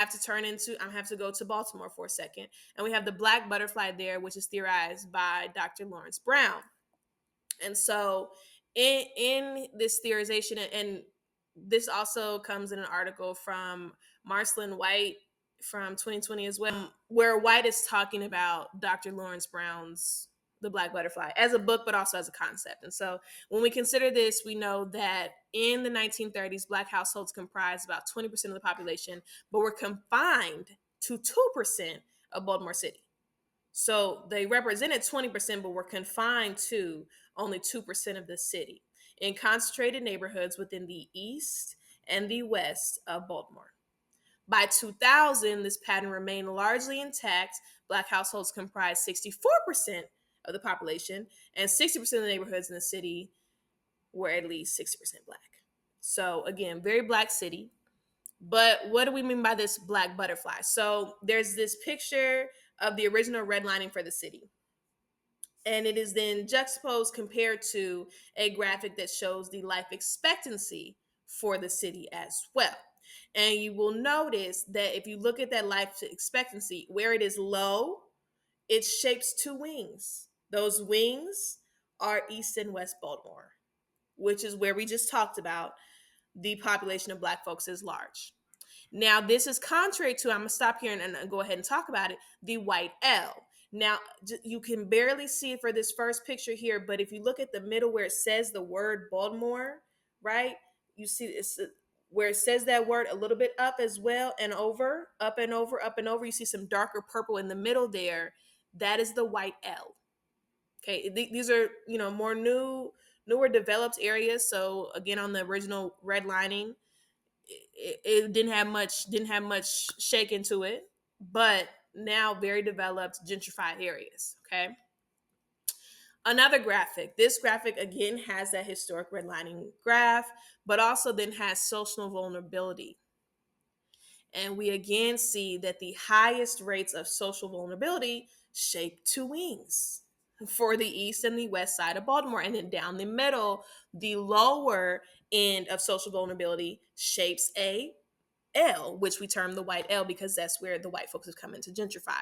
I have to go to Baltimore for a second. And we have the black butterfly there, which is theorized by Dr. Lawrence Brown. And so in this theorization, and this also comes in an article from Marcelin White from 2020 as well, where White is talking about Dr. Lawrence Brown's The Black Butterfly as a book, but also as a concept. And so when we consider this, we know that in the 1930s, Black households comprised about 20% of the population, but were confined to 2% of Baltimore City. So they represented 20%, but were confined to only 2% of the city in concentrated neighborhoods within the east and the west of Baltimore. By 2000, this pattern remained largely intact. Black households comprised 64% of the population, and 60% of the neighborhoods in the city were at least 60% Black. So, again, very Black city. But what do we mean by this black butterfly? So there's this picture of the original redlining for the city. And it is then juxtaposed compared to a graphic that shows the life expectancy for the city as well. And you will notice that if you look at that life expectancy, where it is low, it shapes two wings. Those wings are East and West Baltimore, which is where we just talked about the population of Black folks is large. Now, this is contrary to, I'm going to stop here and go ahead and talk about it, the white L. Now, you can barely see it for this first picture here, but if you look at the middle where it says the word Baltimore, right, you see it's where it says that word a little bit up as well and over, up and over, up and over. You see some darker purple in the middle there. That is the white L. Okay, these are, more newer developed areas. So again, on the original redlining, it didn't have much shake into it, but now very developed gentrified areas. Okay. Another graphic. This graphic again has that historic redlining graph, but also then has social vulnerability. And we again see that the highest rates of social vulnerability shape two wings for the east and the west side of Baltimore. And then down the middle, the lower end of social vulnerability shapes a L, which we term the white L because that's where the white folks have come in to gentrify.